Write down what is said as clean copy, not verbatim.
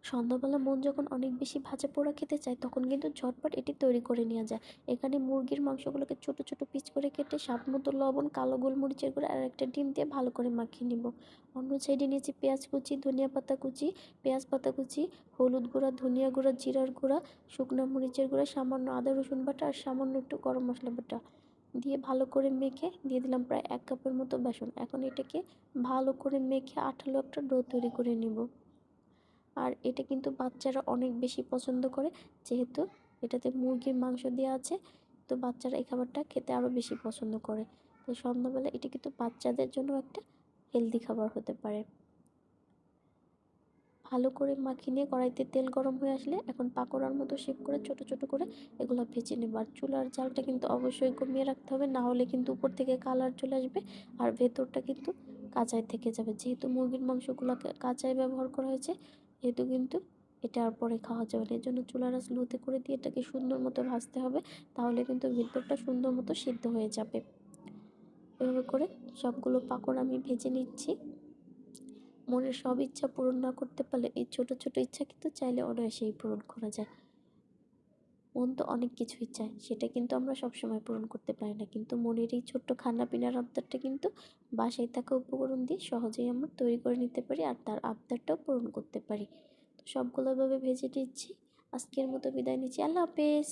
সন্ধ্যাবেলা মন যখন অনেক বেশি ভাজা পোড়া খেতে চায় তখন কিন্তু ঝটপট এটি তৈরি করে নেওয়া যায়। এখানে মুরগির মাংসগুলোকে ছোট ছোট পিস করে কেটে স্বাদ মতো লবণ, কালো গোলমরিচের গুঁড়া আর একটা ডিম দিয়ে ভালো করে মাখিয়ে নিব। অন্য সাইডে নিয়েছি পেঁয়াজ কুচি, ধনিয়া পাতা কুচি, পেঁয়াজ পাতা কুচি, হলুদ গুঁড়া, ধনিয়া গুঁড়া, জিরার গুঁড়া, শুকনো মরিচের গুঁড়া, সামান্য আদা রসুন বাটা আর সামান্য একটু গরম মশলা বাটা দিয়ে ভালো করে মেখে দিয়ে দিলাম প্রায় 1 কাপের মতো বেসন। এখন এটাকে ভালো করে মেখে আঠালো একটা ডো তৈরি করে নিব। আর এটা কিন্তু বাচ্চারা অনেক বেশি পছন্দ করে, যেহেতু এটাতে মুরগির মাংস দেওয়া আছে, তো বাচ্চারা এই খাবারটা খেতে আরও বেশি পছন্দ করে। তো সন্ধ্যাবেলা এটা কিন্তু বাচ্চাদের জন্য একটা হেলদি খাবার হতে পারে। ভালো করে মাখিয়ে নিয়ে কড়াইতে তেল গরম হয়ে আসলে এখন পাকোড়ার মতো শেপ করে ছোট ছোট করে এগুলো ভেজে নেব। আর চুলার জালটা কিন্তু অবশ্যই কমিয়ে রাখতে হবে, না হলে কিন্তু উপর থেকে কালার চলে আসবে আর ভেতরটা কিন্তু কাঁচাই থেকে যাবে। যেহেতু মুরগির মাংসগুলোকে কাঁচাই ব্যবহার করা হয়েছে, যেহেতু কিন্তু এটা আর পরে খাওয়া যাবে না। এর জন্য চুলার আঁচ লোতে করে দিয়ে এটাকে সুন্দর মতো ভাজতে হবে, তাহলে কিন্তু ভেতরটা সুন্দর মতো সিদ্ধ হয়ে যাবে। এভাবে করে সবগুলো পাকোড়া আমি ভেজে নিচ্ছি। মনের সব ইচ্ছা পূরণ না করতে পারলে এই ছোট ছোট ইচ্ছা কিন্তু চাইলে অনায়াসেই পূরণ করা যায়। মন তো অনেক কিছুই চায়, সেটা কিন্তু আমরা সবসময় পূরণ করতে পারি না, কিন্তু মনের এই ছোট্ট খানা পিনার আবদারটা কিন্তু বাসায় থাকা উপকরণ দিয়ে সহজেই আমরা তৈরি করে নিতে পারি আর তার আবদারটাও পূরণ করতে পারি। তো সবগুলোভাবে ভেজে নিচ্ছি। আজকের মতো বিদায় নিচ্ছি। আল্লাহ হাফেজ।